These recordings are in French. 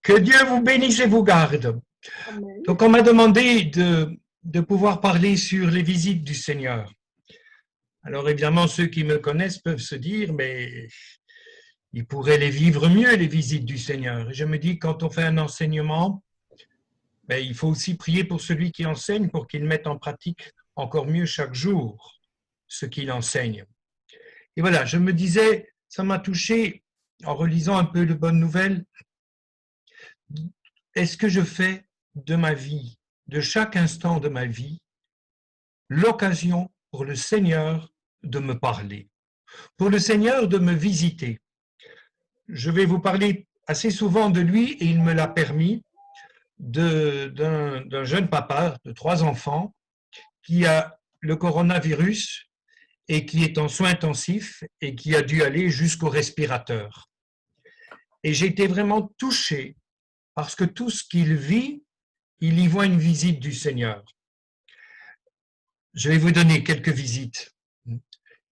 Que Dieu vous bénisse et vous garde. Amen. Donc, on m'a demandé de pouvoir parler sur les visites du Seigneur. Alors, évidemment, ceux qui me connaissent peuvent se dire, mais ils pourraient les vivre mieux, les visites du Seigneur. Et je me dis, quand on fait un enseignement, ben, il faut aussi prier pour celui qui enseigne pour qu'il mette en pratique encore mieux chaque jour ce qu'il enseigne. Et voilà, je me disais, ça m'a touché en relisant un peu de bonnes nouvelles. Est-ce que je fais de ma vie, de chaque instant de ma vie, l'occasion pour le Seigneur de me parler, pour le Seigneur de me visiter? Je vais vous parler assez souvent de lui et il me l'a permis, d'un jeune papa de 3 enfants qui a le coronavirus et qui est en soins intensifs et qui a dû aller jusqu'au respirateur. Et j'ai été vraiment touché parce que tout ce qu'il vit, il y voit une visite du Seigneur. Je vais vous donner quelques visites.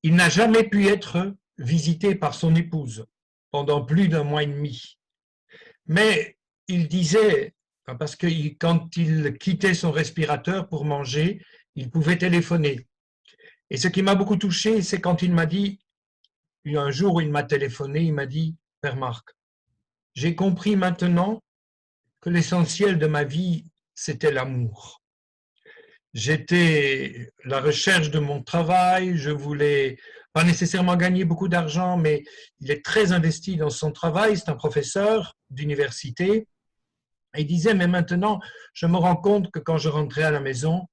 Il n'a jamais pu être visité par son épouse pendant plus d'1 mois et demi. Mais il disait, parce que quand il quittait son respirateur pour manger, il pouvait téléphoner. Et ce qui m'a beaucoup touché, c'est quand il m'a dit, un jour où il m'a téléphoné, il m'a dit, « Père Marc, j'ai compris maintenant que l'essentiel de ma vie, c'était l'amour. J'étais à la recherche de mon travail, je voulais pas nécessairement gagner beaucoup d'argent, mais il est très investi dans son travail, c'est un professeur d'université. Et il disait, mais maintenant, je me rends compte que quand je rentrais à la maison,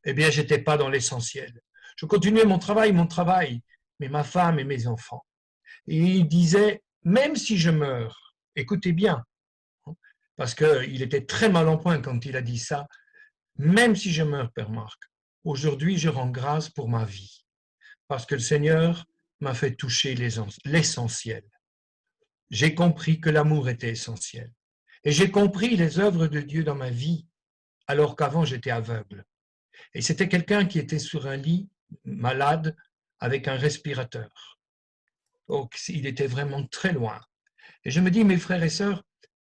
eh bien, j'étais pas dans l'essentiel. Je continuais mon travail, mais ma femme et mes enfants. Et il disait, même si je meurs, écoutez bien, parce qu'il était très mal en point quand il a dit ça, même si je meurs, Père Marc, aujourd'hui je rends grâce pour ma vie, parce que le Seigneur m'a fait toucher l'essentiel. J'ai compris que l'amour était essentiel. Et j'ai compris les œuvres de Dieu dans ma vie, alors qu'avant j'étais aveugle. Et c'était quelqu'un qui était sur un lit, malade, avec un respirateur. Donc il était vraiment très loin. Et je me dis, mes frères et sœurs,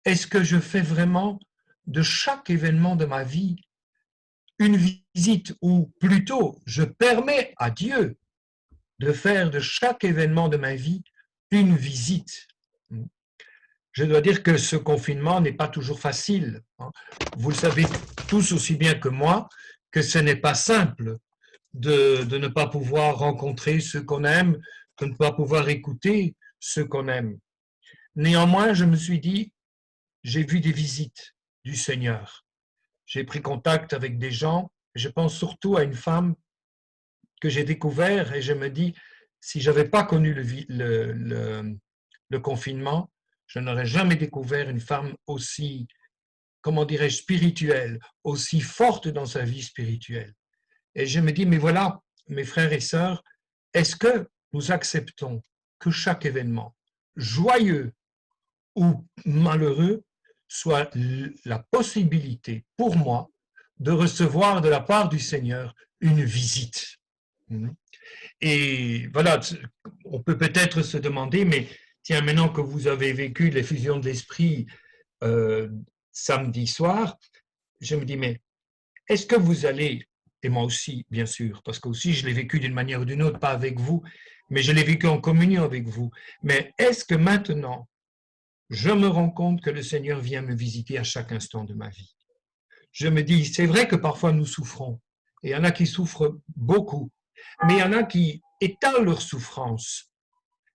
est-ce que je fais vraiment de chaque événement de ma vie une visite, ou plutôt je permets à Dieu de faire de chaque événement de ma vie une visite? Je dois dire que ce confinement n'est pas toujours facile. Vous le savez tous aussi bien que moi que ce n'est pas simple de ne pas pouvoir rencontrer ceux qu'on aime, de ne pas pouvoir écouter ceux qu'on aime. Néanmoins, je me suis dit, j'ai vu des visites du Seigneur. J'ai pris contact avec des gens. Je pense surtout à une femme que j'ai découvert et je me dis, si je n'avais pas connu le confinement, je n'aurais jamais découvert une femme aussi, comment dirais-je, spirituelle, aussi forte dans sa vie spirituelle. Et je me dis, mais voilà, mes frères et sœurs, est-ce que nous acceptons que chaque événement, joyeux ou malheureux, soit la possibilité pour moi de recevoir de la part du Seigneur une visite? Et voilà, on peut peut-être se demander, mais tiens, maintenant que vous avez vécu l'effusion de l'Esprit samedi soir, je me dis, mais est-ce que vous allez, et moi aussi, bien sûr, parce que aussi je l'ai vécu d'une manière ou d'une autre, pas avec vous, mais je l'ai vécu en communion avec vous, mais est-ce que maintenant, je me rends compte que le Seigneur vient me visiter à chaque instant de ma vie? Je me dis, c'est vrai que parfois nous souffrons, et il y en a qui souffrent beaucoup, mais il y en a qui étalent leur souffrance,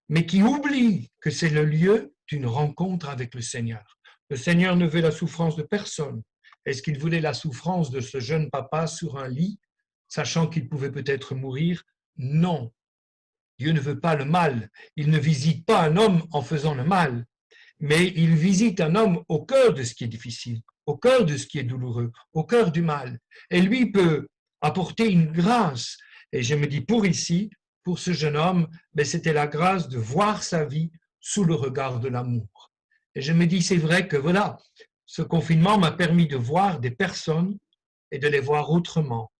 mais qui oublient que c'est le lieu d'une rencontre avec le Seigneur. Le Seigneur ne veut la souffrance de personne. Est-ce qu'il voulait la souffrance de ce jeune papa sur un lit, sachant qu'il pouvait peut-être mourir? Non. Dieu ne veut pas le mal. Il ne visite pas un homme en faisant le mal, mais il visite un homme au cœur de ce qui est difficile, au cœur de ce qui est douloureux, au cœur du mal. Et lui peut apporter une grâce. Et je me dis, pour ici, pour ce jeune homme, ben c'était la grâce de voir sa vie sous le regard de l'amour. Et je me dis, c'est vrai que voilà, ce confinement m'a permis de voir des personnes et de les voir autrement.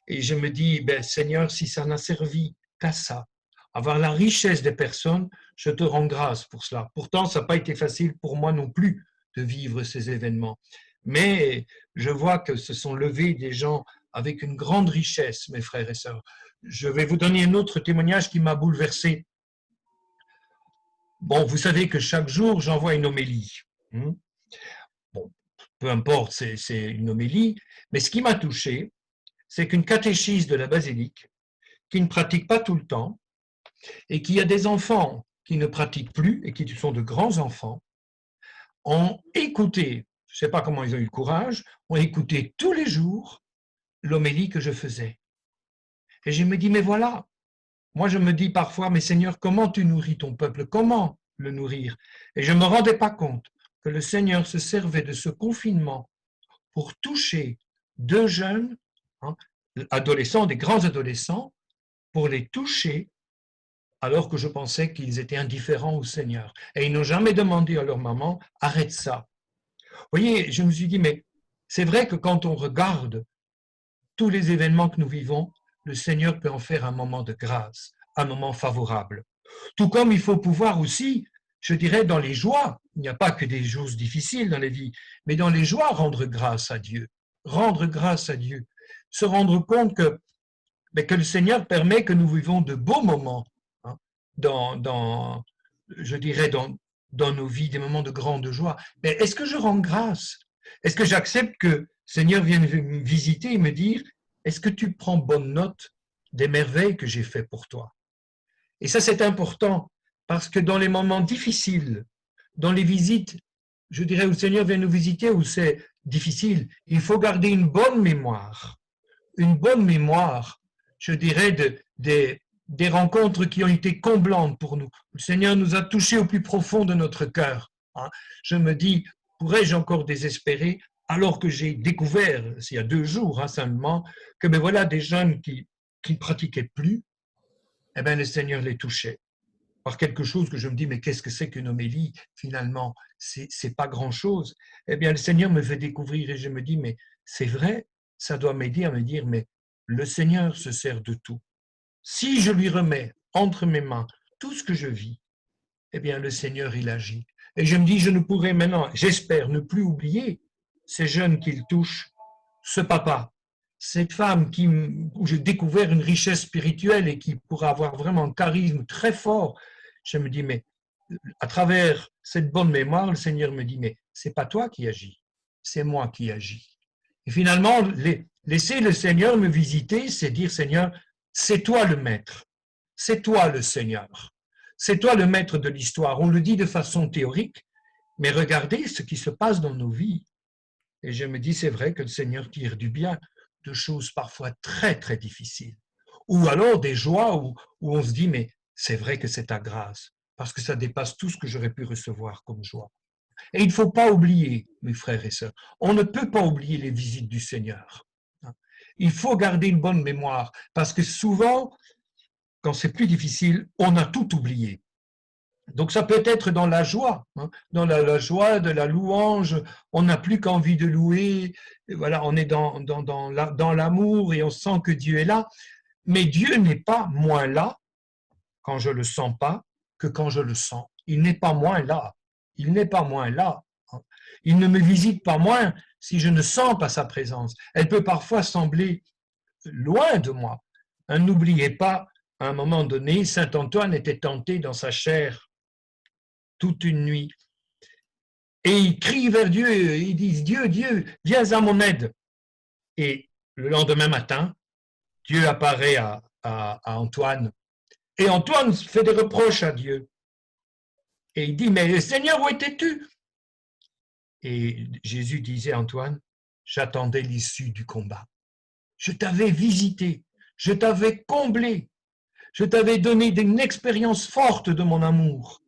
Et je me dis, ben, Seigneur, si ça n'a servi qu'à ça, avoir la richesse des personnes, je te rends grâce pour cela. Pourtant, ça n'a pas été facile pour moi non plus de vivre ces événements. Mais je vois que se sont levés des gens avec une grande richesse, mes frères et sœurs. Je vais vous donner un autre témoignage qui m'a bouleversé. Bon, vous savez que chaque jour, j'envoie une homélie. Bon, peu importe, c'est une homélie. Mais ce qui m'a touché, c'est qu'une catéchiste de la basilique, qui ne pratique pas tout le temps, et qui a des enfants qui ne pratiquent plus et qui sont de grands enfants, ont écouté, je ne sais pas comment ils ont eu le courage, ont écouté tous les jours l'homélie que je faisais. Et je me dis, mais voilà, moi je me dis parfois, mais Seigneur, comment tu nourris ton peuple? Comment le nourrir? Et je ne me rendais pas compte que le Seigneur se servait de ce confinement pour toucher deux jeunes, hein, adolescents, des grands adolescents, pour les toucher alors que je pensais qu'ils étaient indifférents au Seigneur. Et ils n'ont jamais demandé à leur maman, arrête ça. Vous voyez, je me suis dit, mais c'est vrai que quand on regarde tous les événements que nous vivons, le Seigneur peut en faire un moment de grâce, un moment favorable. Tout comme il faut pouvoir aussi, je dirais, dans les joies, il n'y a pas que des choses difficiles dans la vie, mais dans les joies, rendre grâce à Dieu. Rendre grâce à Dieu. Se rendre compte que le Seigneur permet que nous vivons de beaux moments, hein, je dirais, dans nos vies, des moments de grande joie. Mais est-ce que je rends grâce? Est-ce que j'accepte que le Seigneur vienne me visiter et me dire, est-ce que tu prends bonne note des merveilles que j'ai faites pour toi? Et ça, c'est important, parce que dans les moments difficiles, dans les visites, je dirais, où le Seigneur vient nous visiter, où c'est difficile, il faut garder une bonne mémoire, je dirais, des rencontres qui ont été comblantes pour nous. Le Seigneur nous a touchés au plus profond de notre cœur. Je me dis, pourrais-je encore désespérer alors que j'ai découvert, il y a 2 jours seulement, que ben voilà, des jeunes qui ne pratiquaient plus, eh ben, le Seigneur les touchait par quelque chose que je me dis, mais qu'est-ce que c'est qu'une homélie? Finalement, c'est pas grand-chose. Eh bien, le Seigneur me fait découvrir et je me dis, mais c'est vrai, ça doit m'aider à me dire, mais le Seigneur se sert de tout. Si je lui remets entre mes mains tout ce que je vis, eh bien, le Seigneur, il agit. Et je me dis, je ne pourrai maintenant, j'espère, ne plus oublier ces jeunes qu'il touche, ce papa, cette femme où j'ai découvert une richesse spirituelle et qui pourrait avoir vraiment un charisme très fort. Je me dis, mais à travers cette bonne mémoire, le Seigneur me dit, mais c'est pas toi qui agis, c'est moi qui agis. Et finalement, laisser le Seigneur me visiter, c'est dire, Seigneur, c'est toi le maître, c'est toi le Seigneur, c'est toi le maître de l'histoire. On le dit de façon théorique, mais regardez ce qui se passe dans nos vies. Et je me dis, c'est vrai que le Seigneur tire du bien de choses parfois très, très difficiles. Ou alors des joies où on se dit, mais c'est vrai que c'est ta grâce, parce que ça dépasse tout ce que j'aurais pu recevoir comme joie. Et il ne faut pas oublier, mes frères et sœurs, on ne peut pas oublier les visites du Seigneur. Il faut garder une bonne mémoire, parce que souvent, quand c'est plus difficile, on a tout oublié. Donc ça peut être dans la joie, dans la joie de la louange, on n'a plus qu'envie de louer, et voilà, on est dans l'amour et on sent que Dieu est là, mais Dieu n'est pas moins là quand je le sens pas que quand je le sens. Il n'est pas moins là, il n'est pas moins là. Il ne me visite pas moins si je ne sens pas sa présence. Elle peut parfois sembler loin de moi. N'oubliez pas, à un moment donné, saint Antoine était tenté dans sa chair toute une nuit. Et il crie vers Dieu, il dit, Dieu, Dieu, viens à mon aide. Et le lendemain matin, Dieu apparaît à Antoine. Et Antoine fait des reproches à Dieu. Et il dit, mais Seigneur, où étais-tu? Et Jésus disait à Antoine, j'attendais l'issue du combat. Je t'avais visité, je t'avais comblé, je t'avais donné une expérience forte de mon amour.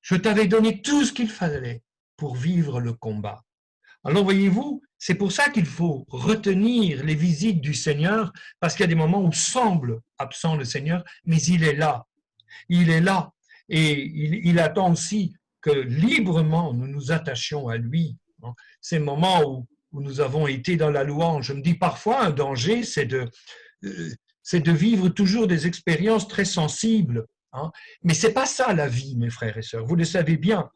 Je t'avais donné tout ce qu'il fallait pour vivre le combat. Alors voyez-vous, c'est pour ça qu'il faut retenir les visites du Seigneur, parce qu'il y a des moments où semble absent le Seigneur, mais il est là. Il est là. Et il attend aussi que librement nous nous attachions à lui. Ces moments où nous avons été dans la louange, je me dis parfois un danger, c'est de vivre toujours des expériences très sensibles. Mais ce n'est pas ça la vie, mes frères et sœurs, vous le savez bien.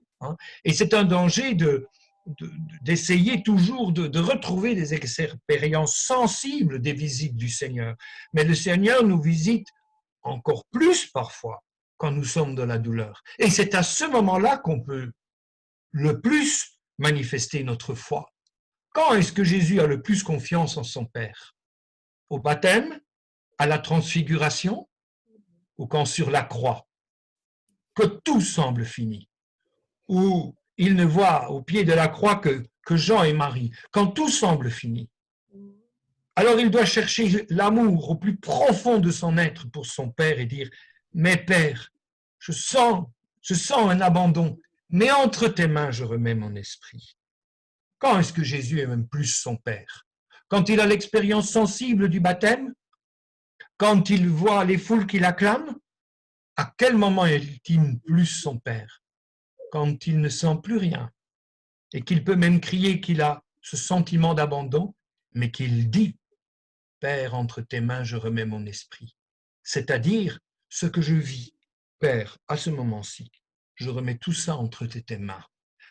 Et c'est un danger d'essayer toujours de retrouver des expériences sensibles des visites du Seigneur. Mais le Seigneur nous visite encore plus parfois quand nous sommes dans la douleur. Et c'est à ce moment-là qu'on peut le plus manifester notre foi. Quand est-ce que Jésus a le plus confiance en son Père? Au baptême, à la transfiguration, ou quand sur la croix, que tout semble fini, où il ne voit au pied de la croix que Jean et Marie, quand tout semble fini. Alors il doit chercher l'amour au plus profond de son être pour son Père et dire, mais Père, je sens un abandon, mais entre tes mains je remets mon esprit. Quand est-ce que Jésus aime plus son Père? Quand il a l'expérience sensible du baptême? Quand il voit les foules qui l'acclament? À quel moment aime-t-il plus son Père? Quand il ne sent plus rien et qu'il peut même crier qu'il a ce sentiment d'abandon, mais qu'il dit, Père, entre tes mains je remets mon esprit. C'est-à-dire ce que je vis, Père, à ce moment-ci, je remets tout ça entre tes mains.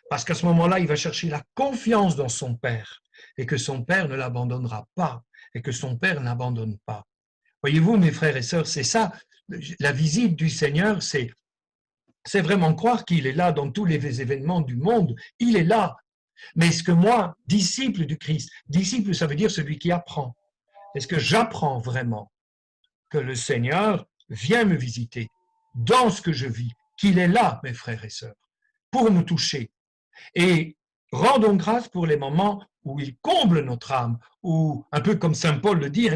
Parce qu'à ce moment-là, il va chercher la confiance dans son Père et que son Père ne l'abandonnera pas et que son Père n'abandonne pas. Voyez-vous, mes frères et sœurs, c'est ça. La visite du Seigneur, c'est vraiment croire qu'il est là dans tous les événements du monde. Il est là. Mais est-ce que moi, disciple du Christ, disciple, ça veut dire celui qui apprend. Est-ce que j'apprends vraiment que le Seigneur vient me visiter dans ce que je vis, qu'il est là, mes frères et sœurs, pour me toucher? Et rendons grâce pour les moments où il comble notre âme, ou un peu comme saint Paul le dit,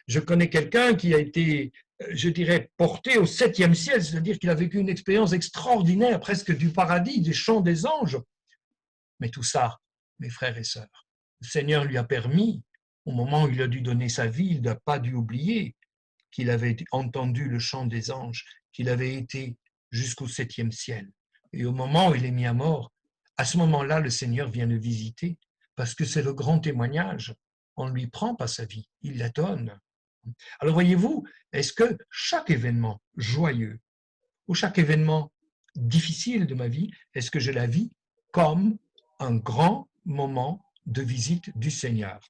je connais quelqu'un qui a été, je dirais, porté au 7e ciel, c'est-à-dire qu'il a vécu une expérience extraordinaire, presque du paradis, des chants des anges. Mais tout ça, mes frères et sœurs, le Seigneur lui a permis, au moment où il a dû donner sa vie, il n'a pas dû oublier qu'il avait entendu le chant des anges, qu'il avait été jusqu'au 7e ciel. Et au moment où il est mis à mort, à ce moment-là, le Seigneur vient le visiter, parce que c'est le grand témoignage. On ne lui prend pas sa vie, il la donne. Alors voyez-vous, est-ce que chaque événement joyeux ou chaque événement difficile de ma vie, est-ce que je la vis comme un grand moment de visite du Seigneur?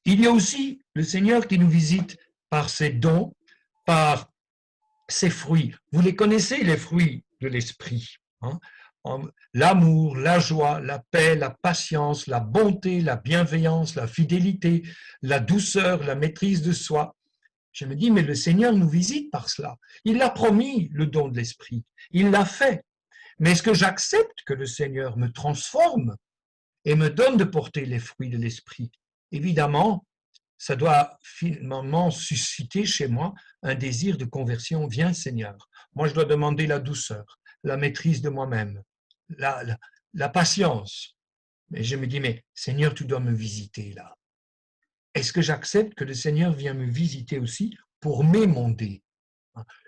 Il y a aussi le Seigneur qui nous visite par ses dons, par ses fruits. Vous les connaissez, les fruits de l'esprit, hein? L'amour, la joie, la paix, la patience, la bonté, la bienveillance, la fidélité, la douceur, la maîtrise de soi. Je me dis, mais le Seigneur nous visite par cela. Il a promis le don de l'esprit. Il l'a fait. Mais est-ce que j'accepte que le Seigneur me transforme et me donne de porter les fruits de l'esprit? Évidemment, ça doit finalement susciter chez moi un désir de conversion. Viens, Seigneur. Moi, je dois demander la douceur, la maîtrise de moi-même, la patience. Mais je me dis, mais Seigneur, tu dois me visiter là. Est-ce que j'accepte que le Seigneur vient me visiter aussi pour m'émonder?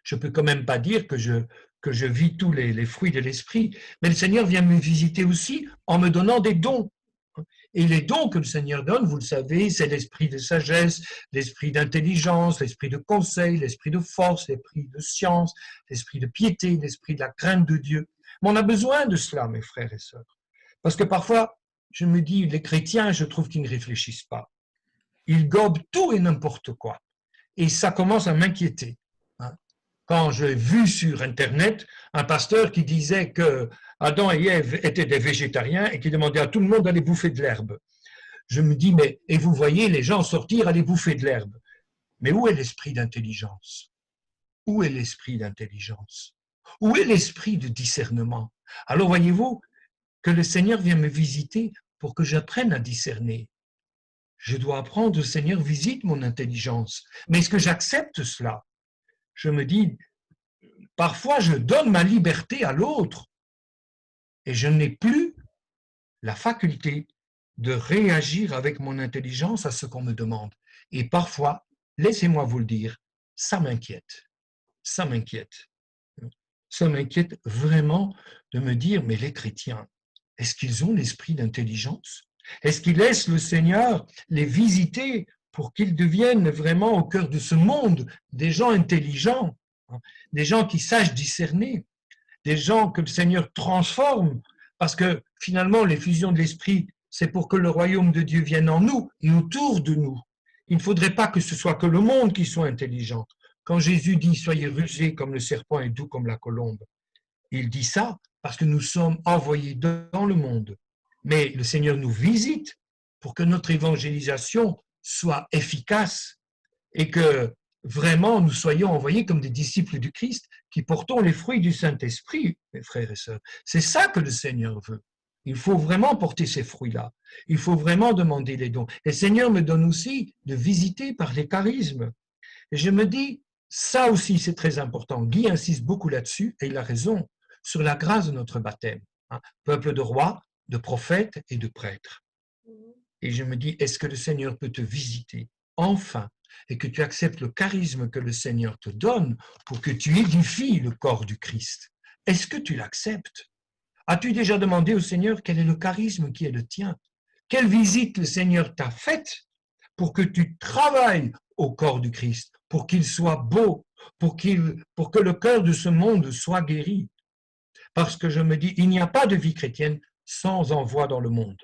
Je ne peux quand même pas dire que je vis tous les fruits de l'esprit, mais le Seigneur vient me visiter aussi en me donnant des dons. Et les dons que le Seigneur donne, vous le savez, c'est l'esprit de sagesse, l'esprit d'intelligence, l'esprit de conseil, l'esprit de force, l'esprit de science, l'esprit de piété, l'esprit de la crainte de Dieu. Mais on a besoin de cela, mes frères et sœurs. Parce que parfois, je me dis, les chrétiens, je trouve qu'ils ne réfléchissent pas. Ils gobent tout et n'importe quoi. Et ça commence à m'inquiéter. Quand j'ai vu sur Internet un pasteur qui disait que Adam et Ève étaient des végétariens et qui demandait à tout le monde d'aller bouffer de l'herbe. Je me dis, mais, et vous voyez les gens sortir, aller bouffer de l'herbe. Mais où est l'esprit d'intelligence? Où est l'esprit d'intelligence? Où est l'esprit de discernement? Alors voyez-vous que le Seigneur vient me visiter pour que j'apprenne à discerner. Je dois apprendre, le Seigneur visite mon intelligence. Mais est-ce que j'accepte cela? Je me dis, parfois je donne ma liberté à l'autre et je n'ai plus la faculté de réagir avec mon intelligence à ce qu'on me demande. Et parfois, laissez-moi vous le dire, ça m'inquiète. Ça m'inquiète. Ça m'inquiète vraiment de me dire, mais les chrétiens, est-ce qu'ils ont l'esprit d'intelligence? Est-ce qu'ils laissent le Seigneur les visiter pour qu'ils deviennent vraiment au cœur de ce monde des gens intelligents, des gens qui sachent discerner, des gens que le Seigneur transforme? Parce que finalement, l'effusion de l'Esprit, c'est pour que le royaume de Dieu vienne en nous et autour de nous. Il ne faudrait pas que ce soit que le monde qui soit intelligent. Quand Jésus dit « Soyez rusés comme le serpent et doux comme la colombe », il dit ça parce que nous sommes envoyés dans le monde. Mais le Seigneur nous visite pour que notre évangélisation soit efficace et que vraiment nous soyons envoyés comme des disciples du Christ qui portons les fruits du Saint-Esprit, mes frères et sœurs. C'est ça que le Seigneur veut. Il faut vraiment porter ces fruits-là. Il faut vraiment demander les dons. Et le Seigneur me donne aussi de visiter par les charismes. Et je me dis, ça aussi c'est très important. Guy insiste beaucoup là-dessus, et il a raison, sur la grâce de notre baptême. Hein, peuple de rois, de prophètes et de prêtres. Et je me dis, est-ce que le Seigneur peut te visiter enfin et que tu acceptes le charisme que le Seigneur te donne pour que tu édifies le corps du Christ? Est-ce que tu l'acceptes? As-tu déjà demandé au Seigneur quel est le charisme qui est le tien? Quelle visite le Seigneur t'a faite pour que tu travailles au corps du Christ, pour qu'il soit beau, pour que le cœur de ce monde soit guéri? Parce que je me dis, il n'y a pas de vie chrétienne sans envoi dans le monde.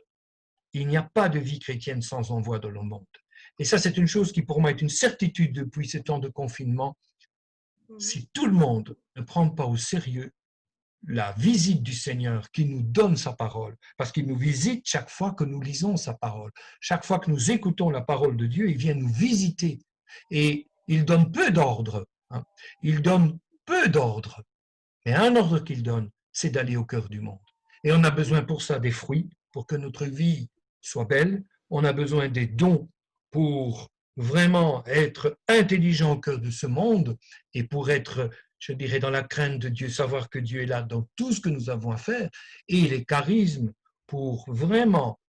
Il n'y a pas de vie chrétienne sans envoi dans le monde. Et ça, c'est une chose qui, pour moi, est une certitude depuis ces temps de confinement. Si tout le monde ne prend pas au sérieux la visite du Seigneur qui nous donne sa parole, parce qu'il nous visite chaque fois que nous lisons sa parole, chaque fois que nous écoutons la parole de Dieu, il vient nous visiter. Et il donne peu d'ordre. Hein. Il donne peu d'ordre. Mais un ordre qu'il donne, c'est d'aller au cœur du monde. Et on a besoin pour ça des fruits, pour que notre vie soit belle. On a besoin des dons pour vraiment être intelligent au cœur de ce monde et pour être, je dirais, dans la crainte de Dieu, savoir que Dieu est là dans tout ce que nous avons à faire, et les charismes pour vraiment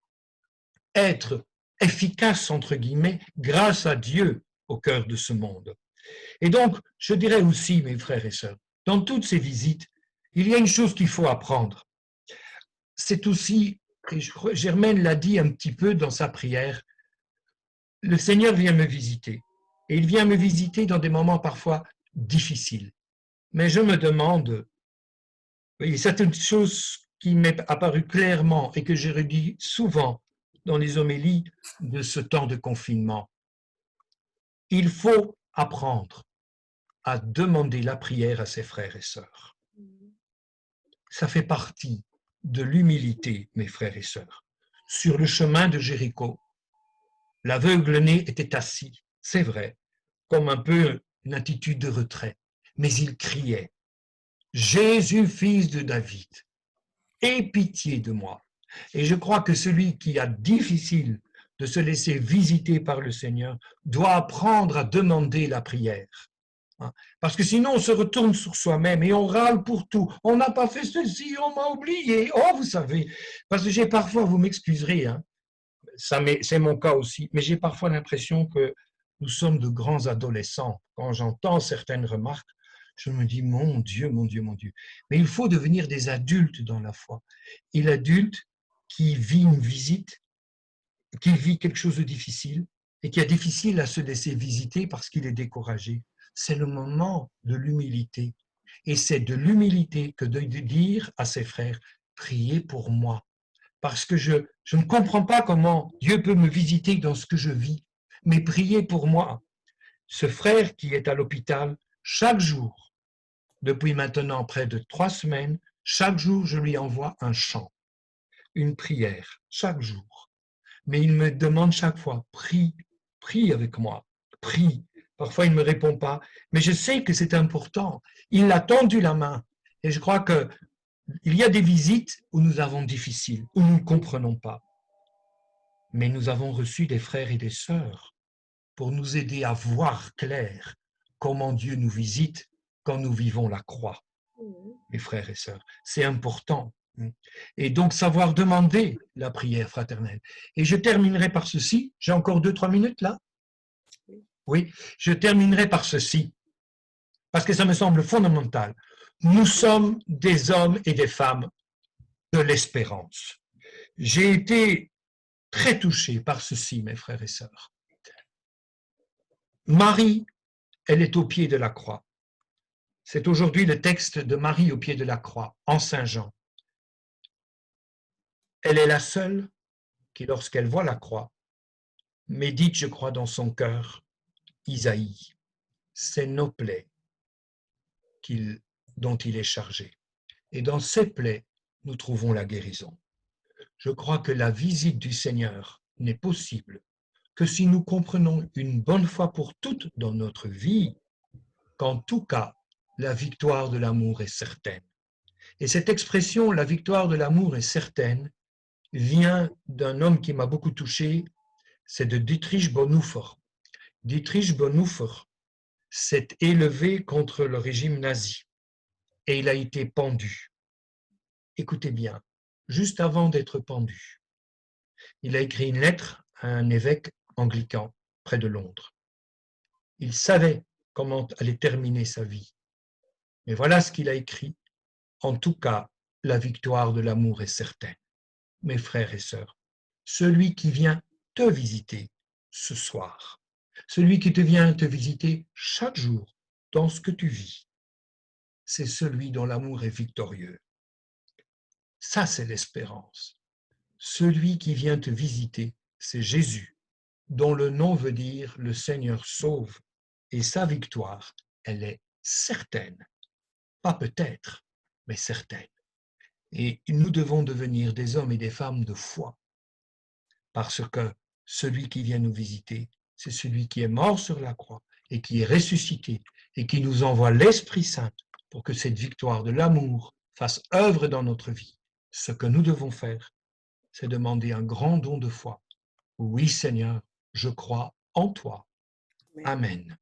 être efficace, entre guillemets, grâce à Dieu au cœur de ce monde. Et donc, je dirais aussi, mes frères et sœurs, dans toutes ces visites, il y a une chose qu'il faut apprendre. C'est aussi, et Germaine l'a dit un petit peu dans sa prière, le Seigneur vient me visiter. Et il vient me visiter dans des moments parfois difficiles. Mais je me demande, oui, c'est une chose qui m'est apparue clairement et que j'ai redit souvent dans les homélies de ce temps de confinement. Il faut apprendre à demander la prière à ses frères et sœurs. Ça fait partie de l'humilité, mes frères et sœurs. Sur le chemin de Jéricho, l'aveugle-né était assis, c'est vrai, comme un peu une attitude de retrait, mais il criait « Jésus, fils de David, aie pitié de moi ». Et je crois que celui qui a difficile de se laisser visiter par le Seigneur doit apprendre à demander la prière. Parce que sinon, on se retourne sur soi-même et on râle pour tout. On n'a pas fait ceci, on m'a oublié. Oh, vous savez, parce que j'ai parfois, vous m'excuserez, hein, c'est mon cas aussi, mais j'ai parfois l'impression que nous sommes de grands adolescents. Quand j'entends certaines remarques, je me dis, mon Dieu, mon Dieu, mon Dieu. Mais il faut devenir des adultes dans la foi. Et l'adulte qui vit une visite, qui vit quelque chose de difficile, et qui est difficile à se laisser visiter parce qu'il est découragé, c'est le moment de l'humilité. Et c'est de l'humilité que de dire à ses frères, priez pour moi. Parce que je ne comprends pas comment Dieu peut me visiter dans ce que je vis, mais priez pour moi. Ce frère qui est à l'hôpital, chaque jour, depuis maintenant près de 3 semaines, chaque jour je lui envoie un chant, une prière, chaque jour. Mais il me demande chaque fois, prie, prie avec moi, prie. Parfois, il ne me répond pas, mais je sais que c'est important. Il a tendu la main. Et je crois qu'il y a des visites où nous avons difficile, où nous ne comprenons pas. Mais nous avons reçu des frères et des sœurs pour nous aider à voir clair comment Dieu nous visite quand nous vivons la croix, mes frères et sœurs. C'est important. Et donc, savoir demander la prière fraternelle. Et je terminerai par ceci. J'ai encore 2-3 minutes là? Oui, je terminerai par ceci, parce que ça me semble fondamental. Nous sommes des hommes et des femmes de l'espérance. J'ai été très touché par ceci, mes frères et sœurs. Marie, elle est au pied de la croix. C'est aujourd'hui le texte de Marie au pied de la croix, en Saint Jean. Elle est la seule qui, lorsqu'elle voit la croix, médite, je crois, dans son cœur, Isaïe, c'est nos plaies dont il est chargé. Et dans ces plaies, nous trouvons la guérison. Je crois que la visite du Seigneur n'est possible que si nous comprenons une bonne fois pour toutes dans notre vie qu'en tout cas, la victoire de l'amour est certaine. Et cette expression, la victoire de l'amour est certaine, vient d'un homme qui m'a beaucoup touché, c'est de Dietrich Bonhoeffer. Dietrich Bonhoeffer s'est élevé contre le régime nazi et il a été pendu. Écoutez bien, juste avant d'être pendu, il a écrit une lettre à un évêque anglican près de Londres. Il savait comment allait terminer sa vie. Mais voilà ce qu'il a écrit. En tout cas, la victoire de l'amour est certaine. Mes frères et sœurs, celui qui vient te visiter ce soir, celui qui vient te visiter chaque jour dans ce que tu vis, c'est celui dont l'amour est victorieux. Ça, c'est l'espérance. Celui qui vient te visiter, c'est Jésus, dont le nom veut dire le Seigneur sauve, et sa victoire, elle est certaine. Pas peut-être, mais certaine. Et nous devons devenir des hommes et des femmes de foi, parce que celui qui vient nous visiter, c'est celui qui est mort sur la croix et qui est ressuscité et qui nous envoie l'Esprit Saint pour que cette victoire de l'amour fasse œuvre dans notre vie. Ce que nous devons faire, c'est demander un grand don de foi. Oui, Seigneur, je crois en toi. Amen. Amen.